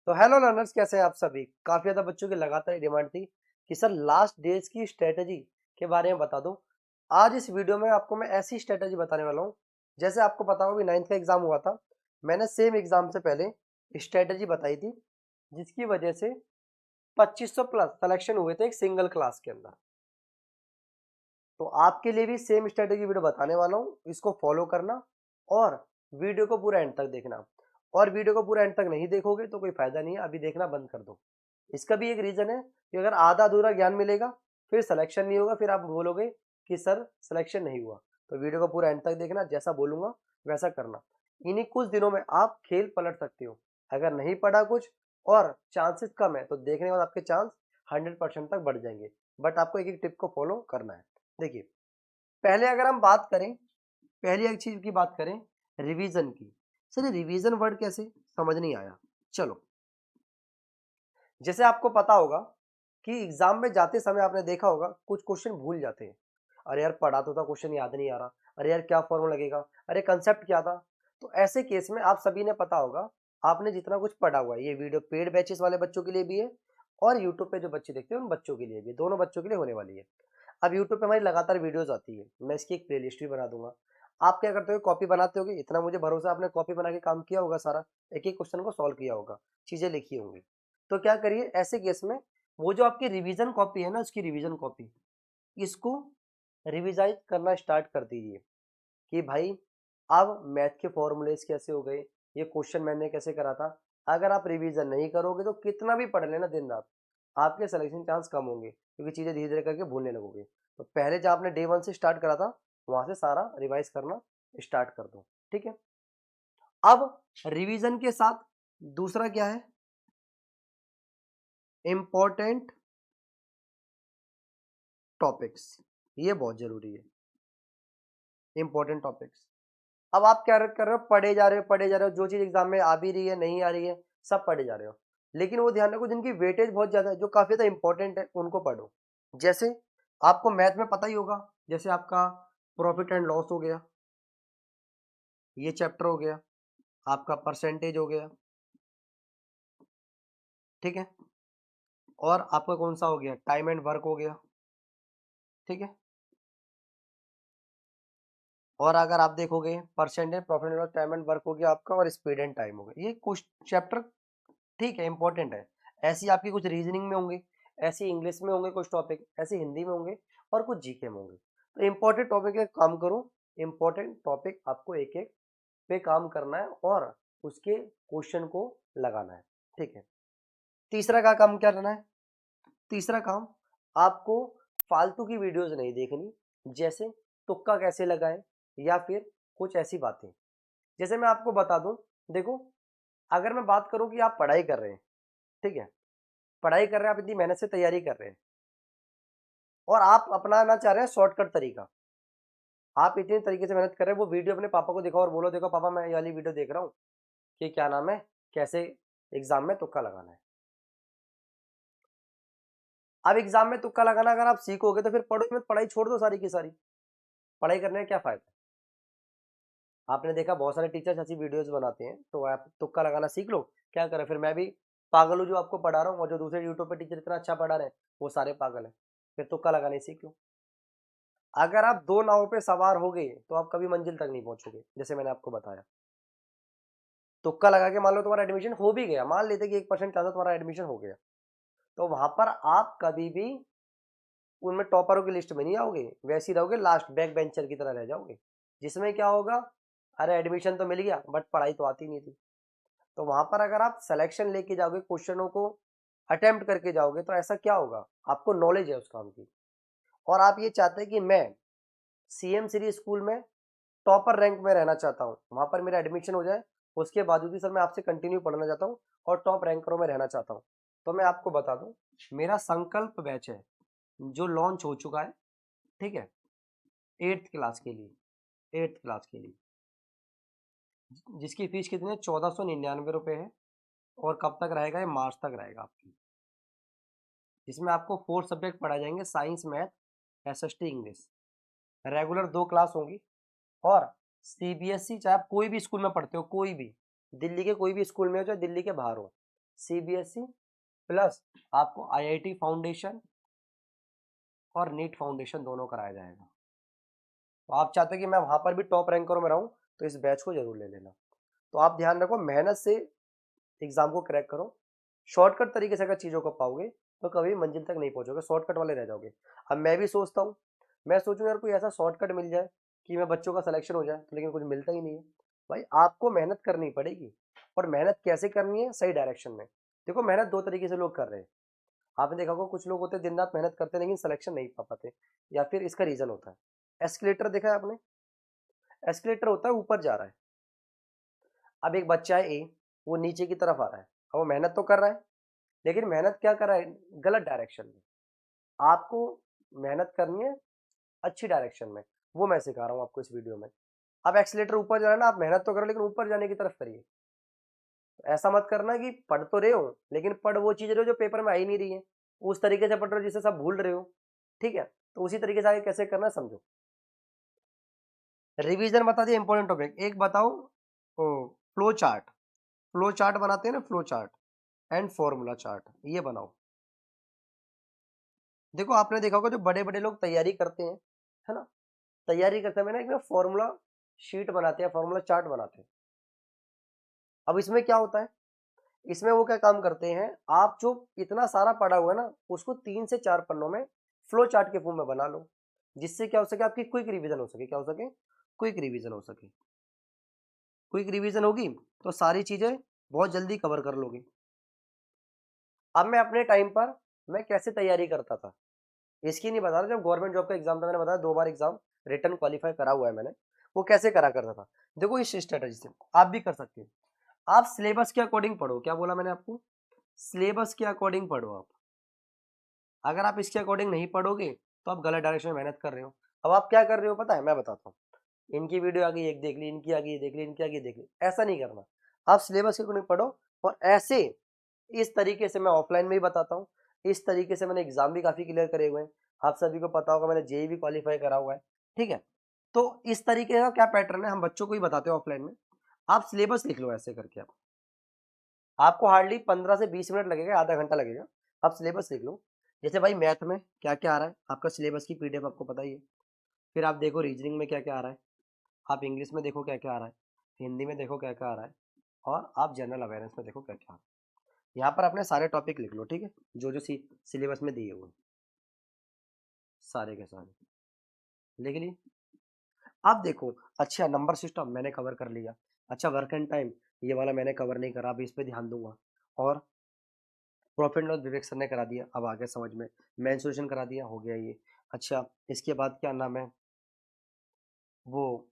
तो hello learners, कैसे हैं आप सभी। काफी ज्यादा बच्चों की लगातार डिमांड थी कि सर लास्ट डेज की स्ट्रेटेजी के बारे में बता दो। आज इस वीडियो में आपको मैं ऐसी स्ट्रेटेजी बताने वाला हूँ, जैसे आपको पता होगा 9th का एग्जाम हुआ था। मैंने सेम एग्जाम से पहले स्ट्रेटेजी बताई थी, जिसकी वजह से 2500 प्लस सिलेक्शन हुए थे एक सिंगल क्लास के अंदर। तो आपके लिए भी सेम स्ट्रेटेजी वीडियो बताने वाला हूँ, इसको फॉलो करना और वीडियो को पूरा एंड तक देखना। और वीडियो को पूरा एंड तक नहीं देखोगे तो कोई फायदा नहीं है, अभी देखना बंद कर दो। इसका भी एक रीजन है कि अगर आधा अधूरा ज्ञान मिलेगा फिर सिलेक्शन नहीं होगा, फिर आप बोलोगे कि सर सिलेक्शन नहीं हुआ। तो वीडियो को पूरा एंड तक देखना, जैसा बोलूंगा वैसा करना। इन्हीं कुछ दिनों में आप खेल पलट सकते हो। अगर नहीं पढ़ा कुछ और चांसेस कम है तो देखने के बाद आपके चांस 100% तक बढ़ जाएंगे। बट आपको एक एक टिप को फॉलो करना है। देखिए, पहले अगर हम बात करें, पहली एक चीज की बात करें, रिवीजन की। सर ये रिवीजन वर्ड कैसे, समझ नहीं आया। चलो, जैसे आपको पता होगा कि एग्जाम में जाते समय आपने देखा होगा कुछ क्वेश्चन भूल जाते हैं। अरे यार पढ़ा तो था, क्वेश्चन याद नहीं आ रहा। अरे यार क्या फॉर्मूला लगेगा, अरे कंसेप्ट क्या था। तो ऐसे केस में आप सभी ने पता होगा, आपने जितना कुछ पढ़ा हुआ है, ये वीडियो पेड बैचेस वाले बच्चों के लिए भी है और यूट्यूब पे जो बच्चे देखते हैं उन बच्चों के लिए भी, दोनों बच्चों के लिए होने वाली है। अब यूट्यूब पे हमारी लगातार वीडियोस आती है, मैं इसकी एक प्लेलिस्ट भी बना दूंगा। आप क्या करते हो, कॉपी बनाते होगे, इतना मुझे भरोसा है आपने कॉपी बना के काम किया होगा सारा, एक एक क्वेश्चन को सॉल्व किया होगा, चीजें लिखी होंगी। तो क्या करिए ऐसे केस में, वो जो आपकी रिवीजन कॉपी है ना, उसकी रिवीजन कॉपी, इसको रिविजाइज करना स्टार्ट कर दीजिए कि भाई अब मैथ के फॉर्मूलेस कैसे हो गए, ये क्वेश्चन मैंने कैसे करा था। अगर आप रिवीजन नहीं करोगे तो कितना भी पढ़ लेना दिन रात, आपके सिलेक्शन चांस कम होंगे, क्योंकि चीजें धीरे धीरे करके भूलने लगोगे। तो पहले जब आपने डे 1 से स्टार्ट करा था, वहां से सारा रिवाइज करना स्टार्ट कर दो। ठीक है, अब रिवीजन के साथ दूसरा क्या है, इंपॉर्टेंट टॉपिक्स। ये बहुत जरूरी है, इंपॉर्टेंट टॉपिक्स। अब आप क्या कर रहे हो, पढ़े जा रहे हो पढ़े जा रहे हो, जो चीज एग्जाम में आ भी रही है नहीं आ रही है सब पढ़े जा रहे हो। लेकिन वो ध्यान रखो जिनकी वेटेज बहुत ज्यादा है, जो काफी ज्यादा इंपॉर्टेंट है, उनको पढ़ो। जैसे आपको मैथ में पता ही होगा, जैसे आपका प्रॉफिट एंड लॉस हो गया, ये चैप्टर हो गया, आपका परसेंटेज हो गया, ठीक है, और आपका कौन सा हो गया, टाइम एंड वर्क हो गया, ठीक है। और अगर आप देखोगे percentage, profit and loss, time and work हो गया आपका, और स्पीड एंड टाइम हो गया। ये कुछ चैप्टर ठीक है, इंपॉर्टेंट है। ऐसी आपकी कुछ रीजनिंग में होंगे, ऐसे इंग्लिश में होंगे कुछ टॉपिक, ऐसे हिंदी में होंगे और कुछ जीके में होंगे। तो इंपॉर्टेंट टॉपिक पे काम करो, इंपॉर्टेंट टॉपिक आपको एक एक पे काम करना है और उसके क्वेश्चन को लगाना है। ठीक है, तीसरा का काम क्या करना है, तीसरा काम आपको फालतू की वीडियोस नहीं देखनी, जैसे तुक्का कैसे लगाएं या फिर कुछ ऐसी बातें। जैसे मैं आपको बता दूं, देखो, अगर मैं बात करूं कि आप पढ़ाई कर रहे हैं, ठीक है, पढ़ाई कर रहे हैं, आप इतनी मेहनत से तैयारी कर रहे हैं और आप अपनाना चाह रहे हैं शॉर्टकट तरीका। आप इतने तरीके से मेहनत कर रहे हैं, वो वीडियो अपने पापा को दिखाओ और बोलो देखो पापा मैं ये वाली वीडियो देख रहा हूँ कि क्या नाम है, कैसे एग्जाम में तुक्का लगाना है। अब एग्जाम में तुक्का लगाना अगर आप सीखोगे तो फिर पढ़ो मत, पढ़ाई छोड़ दो सारी की सारी। पढ़ाई करने का क्या फायदा। आपने देखा बहुत सारे टीचर्स ऐसी वीडियोस बनाते हैं, तो आप तुक्का लगाना सीख लो। क्या करें, फिर मैं भी पागल हूँ जो आपको पढ़ा रहा हूँ, और जो दूसरे यूट्यूब पे टीचर इतना अच्छा पढ़ा रहे हैं वो सारे पागल हैं। फिर तुक्का लगाने सीख लो। अगर आप दो नावों पे सवार हो गए तो आप कभी मंजिल तक नहीं पहुंचोगे, जैसे मैंने आपको बताया। तुक्का लगा के मान लो तुम्हारा एडमिशन हो भी गया, मान लेते कि 1% चांस है तुम्हारा एडमिशन हो गया, तो वहां पर आप कभी भी उनमें टॉपरों की लिस्ट में नहीं आओगे, वैसे ही रहोगे, लास्ट बैक बेंचर की तरह रह जाओगे, जिसमें क्या होगा, अरे एडमिशन तो मिल गया बट पढ़ाई तो आती नहीं थी। तो वहां पर अगर आप सिलेक्शन लेके जाओगे, क्वेश्चनों को अटेम्प्ट करके जाओगे, तो ऐसा क्या होगा, आपको नॉलेज है उस काम की, और आप ये चाहते हैं कि मैं सीएम श्री स्कूल में टॉपर रैंक में रहना चाहता हूँ, वहां पर मेरा एडमिशन हो जाए, उसके बावजूद भी सर मैं आपसे कंटिन्यू पढ़ना चाहता हूँ और टॉप रैंकरों में रहना चाहता हूँ। तो मैं आपको बता दूं, मेरा संकल्प बैच है जो लॉन्च हो चुका है, ठीक है, 8th क्लास के लिए, 8th क्लास के लिए, जिसकी फीस कितनी है, 1499 रुपये है। और कब तक रहेगा, ये मार्च तक रहेगा आपकी। इसमें आपको 4 सब्जेक्ट पढ़ाए जाएंगे, science, math, SST, English. Regular 2 class होंगी। और सीबीएसई, चाहे आप कोई भी स्कूल में पढ़ते हो, कोई भी, दिल्ली के कोई भी स्कूल में हो चाहे दिल्ली के बाहर हो, CBSE प्लस आपको IIT फाउंडेशन और नीट फाउंडेशन दोनों कराया जाएगा। तो आप चाहते हैं कि मैं वहां पर भी टॉप रैंकरों में रहूं, तो इस बैच को जरूर ले लेना। तो आप ध्यान रखो, मेहनत से एग्जाम को क्रैक करो। शॉर्टकट तरीके से अगर चीजों को पाओगे तो कभी मंजिल तक नहीं पहुंचोगे, शॉर्टकट वाले रह जाओगे। अब मैं भी सोचता हूँ, मैं सोचूं यार कोई ऐसा शॉर्टकट मिल जाए कि मैं बच्चों का सिलेक्शन हो जाए, तो लेकिन कुछ मिलता ही नहीं है। भाई आपको मेहनत करनी पड़ेगी, और मेहनत कैसे करनी है? सही डायरेक्शन में। देखो मेहनत दो तरीके से लोग कर रहे हैं। आपने देखा होगा कुछ लोग होते हैं दिन रात मेहनत करते हैं लेकिन सिलेक्शन नहीं पा पाते, या फिर इसका रीजन होता है एस्केलेटर। देखा है आपने? एस्केलेटर होता है ऊपर जा रहा है। अब एक बच्चा है ए, वो नीचे की तरफ आ रहा है। अब वो मेहनत तो कर रहा है, लेकिन मेहनत क्या कर रहा है? गलत डायरेक्शन में। आपको मेहनत करनी है अच्छी डायरेक्शन में, वो मैं सिखा रहा हूँ आपको इस वीडियो में। अब एक्सीलेटर ऊपर जा रहा है ना, आप मेहनत तो करो लेकिन ऊपर जाने की तरफ करिए। ऐसा मत करना कि पढ़ तो रहे हो लेकिन पढ़ वो चीज रहे हो जो पेपर में आ ही नहीं रही है, उस तरीके से पढ़ रहे हो जिसे सब भूल रहे हो। ठीक है, तो उसी तरीके से आगे कैसे करना है समझो। रिवीजन बता दिया, इंपॉर्टेंट टॉपिक। एक बताओ, फ्लो चार्ट। फ्लो चार्ट बनाते हैं ना, flow chart and formula chart, ये बनाओ। देखो आपने देखा होगा जो बड़े बड़े लोग तैयारी करते हैं, है ना, तैयारी करते हैं ना, एक फॉर्मूला शीट बनाते हैं, फॉर्मूला चार्ट बनाते हैं। अब इसमें क्या होता है? इसमें वो क्या काम करते हैं, आप जो इतना सारा पढ़ा हुआ है ना, उसको 3 से 4 पन्नों में फ्लो चार्ट के फॉर्म में बना लो, जिससे क्या हो सके, आपकी क्विक रिवीजन हो सके। क्या हो सके? क्विक रिवीजन हो सके। क्विक रिवीजन होगी तो सारी चीजें बहुत जल्दी कवर कर लोगे। अब मैं अपने टाइम पर मैं कैसे तैयारी करता था इसकी नहीं बता रहा। जब गवर्नमेंट जॉब का एग्जाम था, मैंने बताया 2 बार एग्जाम रिटर्न क्वालिफाई करा हुआ है मैंने। वो कैसे करा करता था, देखो इस स्ट्रेटेजी से आप भी कर सकते हो। आप सिलेबस के अकॉर्डिंग पढ़ो। क्या बोला मैंने आपको? सिलेबस के अकॉर्डिंग पढ़ो आप। अगर आप इसके अकॉर्डिंग नहीं पढ़ोगे तो आप गलत डायरेक्शन में मेहनत कर रहे हो। अब आप क्या कर रहे हो पता है? मैं बताता हूँ। इनकी वीडियो आ गई, एक देख ली, इनकी आ गई, देख ली, इनकी आ गई, देख ली। ऐसा नहीं करना। आप सिलेबस के अकॉर्डिंग पढ़ो। और ऐसे इस तरीके से मैं ऑफलाइन में ही बताता हूँ, इस तरीके से मैंने एग्जाम भी काफी क्लियर करे हुए हैं। आप सभी को पता होगा मैंने जेई भी क्वालिफाई करा हुआ है। ठीक है, तो इस तरीके का क्या पैटर्न है, हम बच्चों को ही बताते हैं ऑफलाइन में। आप सिलेबस लिख लो ऐसे करके। आप आपको हार्डली 15 से 20 मिनट लगेगा, आधा घंटा लगेगा। आप सिलेबस लिख लो। जैसे भाई मैथ में क्या क्या आ रहा है, आपका सिलेबस की पीडीएफ आपको पता ही है। फिर आप देखो रीजनिंग में क्या क्या आ रहा है, आप इंग्लिश में देखो क्या क्या आ रहा है, हिंदी में देखो क्या क्या आ रहा है, और आप जनरल अवेयरनेस में देखो क्या क्या आ रहा है। यहाँ पर अपने सारे टॉपिक लिख लो, ठीक है, जो जो सिलेबस में दिए हुए सारे के सारे लिख लिए। आप देखो, अच्छा नंबर सिस्टम मैंने कवर कर लिया। अच्छा वर्क एंड टाइम ये वाला मैंने कवर नहीं करा, अब इस पे ध्यान दूंगा। और प्रॉफिट लॉस विवेक सर ने करा दिया, अब आ गया समझ में। मेंसुरेशन करा दिया, हो गया ये। अच्छा इसके बाद क्या नाम है वो,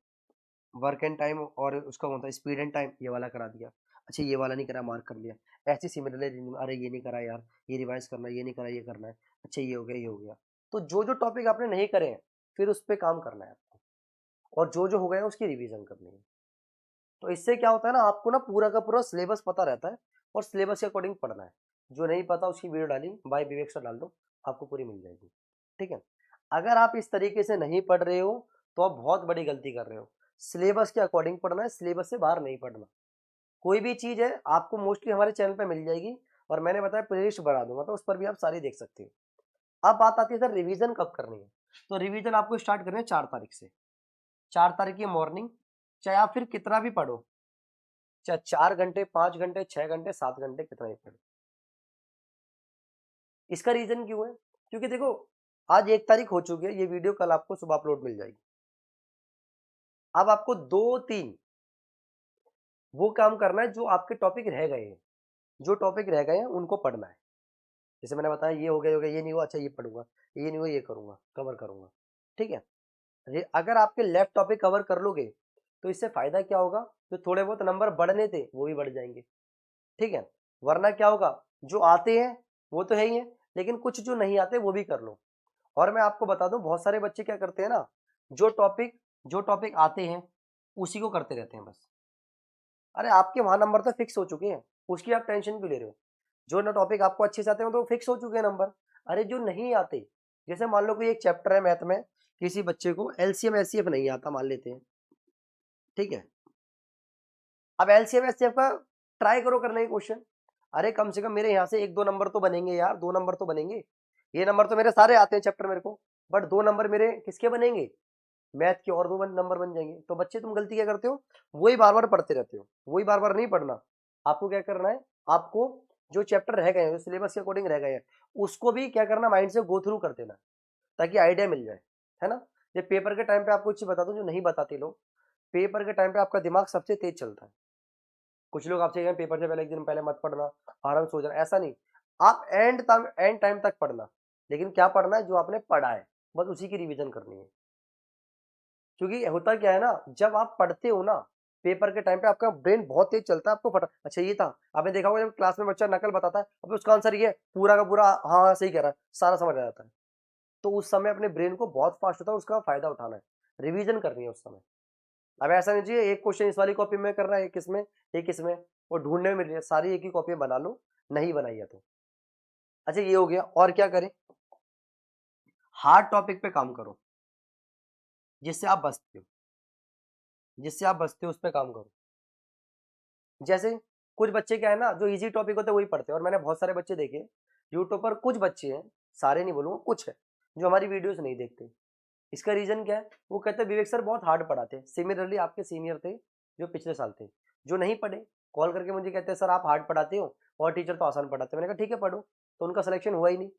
वर्क एंड टाइम और उसका कौन था, स्पीड एंड टाइम, ये वाला करा दिया। अच्छा ये वाला नहीं करा, मार्क कर लिया। ऐसे सिमिलरली अरे ये नहीं करा यार, ये रिवाइज करना है, ये नहीं करा, ये करना है। अच्छा ये हो गया, ये हो गया। तो जो जो टॉपिक आपने नहीं करे हैं फिर उस पर काम करना है आपको, और जो जो हो गया उसकी रिवीजन करनी है। तो इससे क्या होता है ना, आपको ना पूरा का पूरा सिलेबस पता रहता है, और सिलेबस के अकॉर्डिंग पढ़ना है। जो नहीं पता उसकी वीडियो डाली बाय विवेक से डाल दो, आपको पूरी मिल जाएगी। ठीक है, अगर आप इस तरीके से नहीं पढ़ रहे हो तो आप बहुत बड़ी गलती कर रहे हो। सिलेबस के अकॉर्डिंग पढ़ना है, सिलेबस से बाहर नहीं पढ़ना। कोई भी चीज है आपको मोस्टली हमारे चैनल पे मिल जाएगी, और मैंने बताया प्लेलिस्ट बना दूंगा, तो उस पर भी आप सारी देख सकते हो। अब बात आती है सर रिवीजन कब करनी है। तो रिवीजन आपको स्टार्ट करनी है 4 तारीख से। 4 तारीख की मॉर्निंग, चाहे आप फिर कितना भी पढ़ो, चाहे 4 घंटे, 5 घंटे, 6 घंटे, 7 घंटे, कितना ही पढ़ो। इसका रीजन क्यों है? क्योंकि देखो आज 1 तारीख हो चुकी है, ये वीडियो कल आपको सुबह अपलोड मिल जाएगी। अब आपको 2-3 वो काम करना है जो आपके टॉपिक रह गए हैं। जो टॉपिक रह गए हैं उनको पढ़ना है। जैसे मैंने बताया ये हो गया, हो गया, ये नहीं हुआ, अच्छा ये पढ़ूंगा, ये नहीं हुआ, ये करूंगा, कवर करूंगा। ठीक है, अगर आपके लेफ्ट टॉपिक कवर कर लोगे तो इससे फायदा क्या होगा, जो थोड़े बहुत नंबर बढ़ने थे वो भी बढ़ जाएंगे। ठीक है, वरना क्या होगा, जो आते हैं वो तो है ही है, लेकिन कुछ जो नहीं आते वो भी कर लो। और मैं आपको बता दूं, बहुत सारे बच्चे क्या करते हैं ना, जो टॉपिक आते हैं उसी को करते रहते हैं बस। अरे आपके वहां नंबर तो फिक्स हो चुके हैं, उसकी आप टेंशन क्यों ले रहे हो? जो ना टॉपिक आपको अच्छे से आते हैं तो फिक्स हो चुके हैं नंबर। अरे जो नहीं आते, जैसे मान लो कोई एक चैप्टर है मैथ में, किसी बच्चे को एलसीएम एचसीएफ नहीं आता मान लेते हैं। ठीक है, अब एलसीएम एचसीएफ का ट्राई करो करने की क्वेश्चन। अरे कम से कम मेरे यहाँ से 1-2 नंबर तो बनेंगे यार, 2 नंबर तो बनेंगे। ये नंबर तो मेरे सारे आते हैं चैप्टर मेरे को, बट 2 नंबर मेरे किसके बनेंगे, मैथ के, और 2 नंबर बन जाएंगे। तो बच्चे तुम गलती क्या करते हो, वही बार बार पढ़ते रहते हो, वही बार बार नहीं पढ़ना। आपको क्या करना है, आपको जो चैप्टर रह गए हैं, जो सिलेबस के अकॉर्डिंग रह गए हैं, उसको भी क्या करना, माइंड से गो थ्रू कर देना, ताकि आइडिया मिल जाए, है ना। ये पेपर के टाइम पे आपको एक चीज बता दूं जो नहीं बताते लोग, पेपर के टाइम पे आपका दिमाग सबसे तेज चलता है। कुछ लोग आपसे कहेंगे पेपर से पहले 1 दिन पहले मत पढ़ना, आराम से सो जाना, ऐसा नहीं। आप एंड टाइम तक पढ़ना, लेकिन क्या पढ़ना है, जो आपने पढ़ा है बस उसी की रिवीजन करनी है। क्योंकि होता क्या है ना, जब आप पढ़ते हो ना, पेपर के टाइम पे आपका ब्रेन बहुत तेज चलता है, आपको फटा अच्छा ये था। आपने देखा होगा जब क्लास में बच्चा नकल बताता है, अब उसका आंसर ये है, पूरा का पूरा हाँ हाँ सही कह रहा है, सारा समझ आ जाता है। तो उस समय अपने ब्रेन को बहुत फास्ट होता है, उसका फायदा उठाना है, रिवीजन करनी है उस समय। अब ऐसा नहीं चाहिए एक क्वेश्चन इस वाली कॉपी में कर रहा है, एक इसमें, एक इसमें, वो ढूंढने में मिल रही है, सारी एक ही कॉपी में बना लो, नहीं बनाई है तो। अच्छा ये हो गया, और क्या करें, हार्ड टॉपिक पे काम करो, जिससे आप बचते हो, जिससे आप बचते हो उस पर काम करो। जैसे कुछ बच्चे क्या है ना, जो इजी टॉपिक होते हैं वही पढ़ते हैं, और मैंने बहुत सारे बच्चे देखे यूट्यूब पर, कुछ बच्चे हैं, सारे नहीं बोलूंगा, कुछ है जो हमारी वीडियोस नहीं देखते। इसका रीजन क्या है, वो कहते हैं विवेक सर बहुत हार्ड पढ़ाते हैं। सिमिलरली आपके सीनियर थे जो पिछले साल थे, जो नहीं पढ़े, कॉल करके मुझे कहते हैं सर आप हार्ड पढ़ाते हो और टीचर तो आसान पढ़ाते हैं। मैंने कहा ठीक है पढ़ो, तो उनका सिलेक्शन हुआ ही नहीं।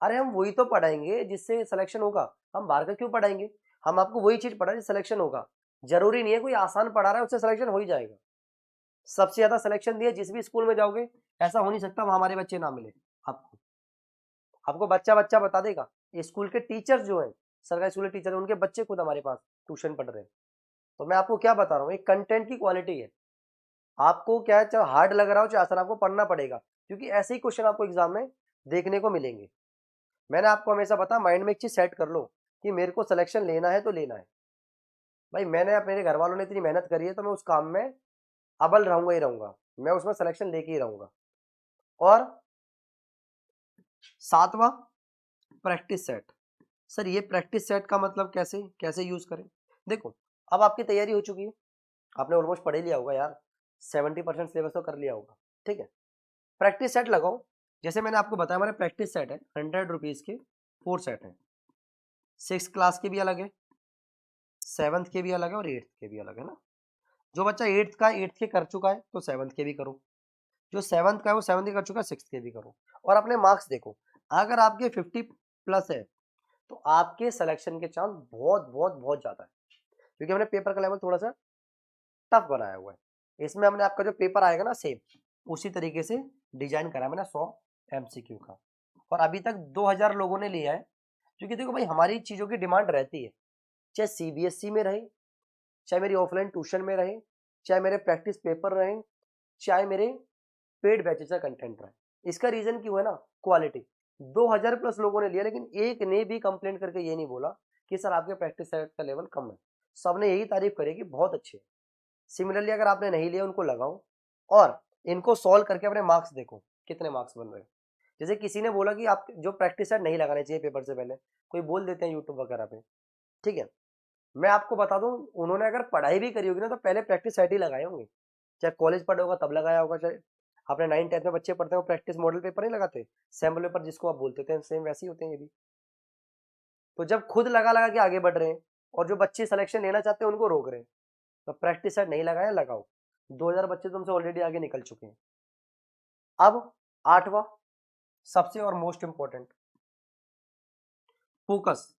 अरे हम वही तो पढ़ाएंगे जिससे सिलेक्शन होगा, हम बाहर का क्यों पढ़ाएंगे। हम आपको वही चीज पढ़ा जिससे सिलेक्शन होगा। जरूरी नहीं है कोई आसान पढ़ा रहा है उससे सिलेक्शन हो ही जाएगा। सबसे ज्यादा सिलेक्शन दिया जिस भी स्कूल में जाओगे, ऐसा हो नहीं सकता वहां हमारे बच्चे ना मिले आपको। आपको बच्चा बच्चा बता देगा। ये स्कूल के टीचर जो है, सरकारी स्कूल के टीचर, उनके बच्चे खुद हमारे पास ट्यूशन पढ़ रहे हैं। तो मैं आपको क्या बता रहा हूँ, एक कंटेंट की क्वालिटी है। आपको क्या है, चाहे हार्ड लग रहा हो चाहे आसान, आपको पढ़ना पड़ेगा, क्योंकि ऐसे ही क्वेश्चन आपको एग्जाम में देखने को मिलेंगे। मैंने आपको हमेशा बताया, माइंड में एक चीज सेट कर लो कि मेरे को सिलेक्शन लेना है तो लेना है। भाई मैंने, अब मेरे घर वालों ने इतनी मेहनत करी है तो मैं उस काम में अव्वल रहूंगा ही रहूंगा, मैं उसमें सिलेक्शन लेके ही रहूंगा। और 7वां, प्रैक्टिस सेट। सर ये प्रैक्टिस सेट का मतलब कैसे कैसे यूज करें। देखो अब आपकी तैयारी हो चुकी है, आपने ऑलमोस्ट पढ़ ही लिया होगा यार, 70% सिलेबस तो कर लिया होगा, ठीक है। प्रैक्टिस सेट लगाओ। जैसे मैंने आपको बताया हमारे प्रैक्टिस सेट है 100 रुपीज के 4 सेट है। 6 क्लास के भी अलग है, 7th के भी अलग है और 8th के भी अलग है ना। जो बच्चा 8th का 8th के कर चुका है तो 7th के भी करो, जो 7th का है वो 7th के कर चुका है 6th के भी करो। और अपने मार्क्स देखो, अगर आपके 50 प्लस है तो आपके सिलेक्शन के चांस बहुत बहुत बहुत ज्यादा है, क्योंकि हमने पेपर का लेवल थोड़ा सा टफ बनाया हुआ है। इसमें हमने आपका जो पेपर आएगा ना सेम उसी तरीके से डिजाइन करा है मैंने 100 MCQ का, और अभी तक 2000 लोगों ने लिया है। क्योंकि देखो भाई हमारी चीजों की डिमांड रहती है, चाहे CBSE में रहे, चाहे मेरी ऑफलाइन ट्यूशन में रहे, चाहे मेरे प्रैक्टिस पेपर रहे, चाहे मेरे पेड बैचेस का कंटेंट रहे। इसका रीजन क्यों है ना, क्वालिटी। 2000 प्लस लोगों ने लिया, लेकिन एक ने भी कंप्लेंट करके ये नहीं बोला कि सर आपके प्रैक्टिस सेट का लेवल कम है। सबने यही तारीफ करी कि बहुत अच्छे है। सिमिलरली अगर आपने नहीं लिया उनको लगाओ और इनको सॉल्व करके अपने मार्क्स देखो कितने मार्क्स बन रहे हैं। जैसे किसी ने बोला कि आप जो प्रैक्टिस सेट नहीं लगाने चाहिए पेपर से पहले, कोई बोल देते हैं यूट्यूब वगैरह पे, ठीक है। मैं आपको बता दूं, उन्होंने अगर पढ़ाई भी करी होगी ना तो पहले प्रैक्टिस सेट ही लगाए होंगे। चाहे कॉलेज पढ़े होगा तब लगाया होगा, चाहे आपने 9th 10th में बच्चे पढ़ते हैं वो प्रैक्टिस मॉडल पेपर नहीं लगाते, सैम्पल पेपर जिसको आप बोलते थे, सेम वैसे ही होते हैं ये भी। तो जब खुद लगा लगा के आगे बढ़ रहे हैं और जो बच्चे सिलेक्शन लेना चाहते हैं उनको रोक रहे हैं, तो प्रैक्टिस सेट नहीं लगाया लगाओ। 2000 बच्चे तुमसे ऑलरेडी आगे निकल चुके हैं। अब 8वां, सबसे और most important, focus.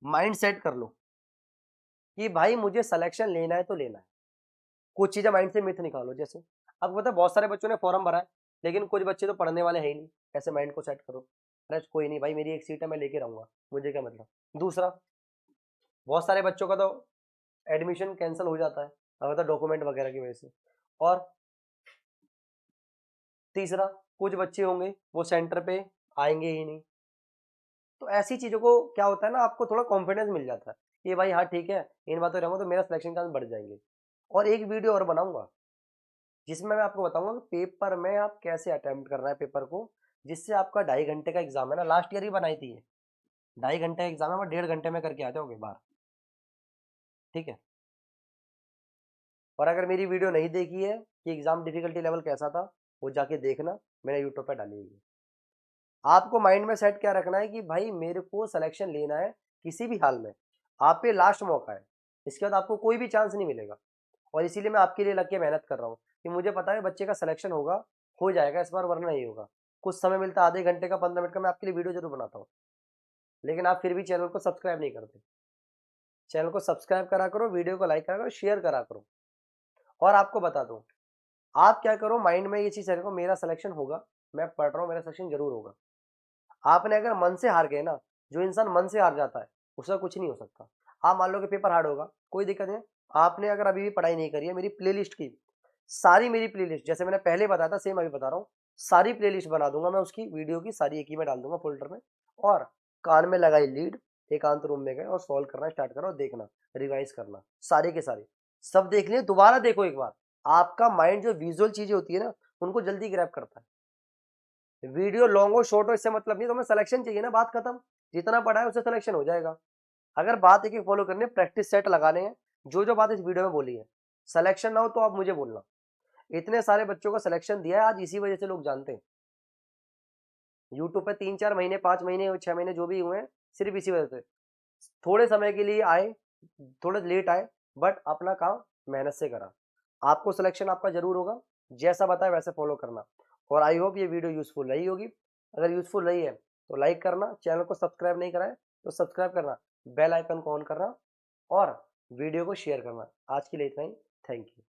Mind set कर लो कि भाई मुझे सिलेक्शन लेना है तो लेना है। कुछ चीजें माइंड से मिथ निकालो। जैसे आपको पता है बहुत सारे बच्चों ने फॉर्म भरा है, लेकिन कुछ बच्चे तो पढ़ने वाले हैं ही नहीं। ऐसे माइंड को सेट करो, अरे कोई नहीं भाई मेरी एक सीट है मैं लेके रहूंगा, मुझे क्या मतलब। दूसरा, बहुत सारे बच्चों का तो एडमिशन कैंसिल हो जाता है अगर तो डॉक्यूमेंट वगैरह की वजह से। और तीसरा, कुछ बच्चे होंगे वो सेंटर पे आएंगे ही नहीं। तो ऐसी चीजों को क्या होता है ना, आपको थोड़ा कॉन्फिडेंस मिल जाता है कि भाई हाँ ठीक है, इन बातों रहूंगा तो मेरा सिलेक्शन चांस बढ़ जाएंगे। और एक वीडियो और बनाऊंगा जिसमें मैं आपको बताऊंगा कि पेपर में आप कैसे अटेम्प्ट करना है पेपर को, जिससे आपका 2.5 घंटे का एग्जाम है ना, लास्ट ईयर ही बनाई थी ये। 2.5 घंटे का एग्जाम है, मैं 1.5 घंटे में करके आ जाओगे बाहर, ठीक है। और अगर मेरी वीडियो नहीं देखी है कि एग्जाम डिफिकल्टी लेवल कैसा था, वो जाके देखना। मैंने यूट्यूब पे डाली हुई है। आपको माइंड में सेट क्या रखना है कि भाई मेरे को सिलेक्शन लेना है किसी भी हाल में। आप पे लास्ट मौका है, इसके बाद आपको कोई भी चांस नहीं मिलेगा। और इसीलिए मैं आपके लिए लग के मेहनत कर रहा हूँ कि मुझे पता है बच्चे का सिलेक्शन होगा, हो जाएगा इस बार, वरना नहीं होगा। कुछ समय मिलता है आधे घंटे का, 15 मिनट का, मैं आपके लिए वीडियो जरूर बनाता हूँ। लेकिन आप फिर भी चैनल को सब्सक्राइब नहीं करते। चैनल को सब्सक्राइब करा करो, वीडियो को लाइक करा करो, शेयर करा करो। और आपको बता दूं, आप क्या करो, माइंड में ये चीज रखो, मेरा सिलेक्शन होगा, मैं पढ़ रहा हूँ, मेरा सिलेक्शन जरूर होगा। आपने अगर मन से हार गए ना, जो इंसान मन से हार जाता है उसका कुछ नहीं हो सकता। आप मान लो कि पेपर हार्ड होगा, कोई दिक्कत नहीं। आपने अगर अभी भी पढ़ाई नहीं करी है, मेरी प्लेलिस्ट की सारी, मेरी प्लेलिस्ट जैसे मैंने पहले बताया था सेम अभी बता रहा हूँ, सारी प्लेलिस्ट बना दूंगा मैं, उसकी वीडियो की सारी एक ही में डाल दूंगा फोल्डर में। और कान में लगाई लीड, एकांत रूम में गए और सॉल्व करना स्टार्ट करो और देखना, रिवाइज करना, सारे के सारे सब देख लिए, दोबारा देखो एक बार। आपका माइंड जो विजुअल चीजें होती है ना, उनको जल्दी ग्रैब करता है। वीडियो लॉन्ग हो शॉर्ट हो इससे मतलब नहीं, तुम्हें सिलेक्शन चाहिए ना, बात खत्म। जितना पढ़ा है उससे सिलेक्शन हो जाएगा। अगर बात एक एक फॉलो करनी है, प्रैक्टिस सेट लगाने हैं, जो जो बात इस वीडियो में बोली है। सिलेक्शन ना हो तो आप मुझे बोलना। इतने सारे बच्चों को सिलेक्शन दिया है आज, इसी वजह से लोग जानते हैं। यूट्यूब पे 3-4 महीने, 5 महीने, 6 महीने जो भी हुए हैं, सिर्फ इसी वजह से। थोड़े समय के लिए आए, थोड़े लेट आए, बट अपना काम मेहनत से करा। आपको सिलेक्शन आपका जरूर होगा, जैसा बताया वैसे फॉलो करना। और आई होप ये वीडियो यूजफुल रही होगी। अगर यूजफुल रही है तो लाइक करना, चैनल को सब्सक्राइब नहीं करा है तो सब्सक्राइब करना, बेल आइकन को ऑन करना और वीडियो को शेयर करना। आज के लिए इतना ही। Thank you.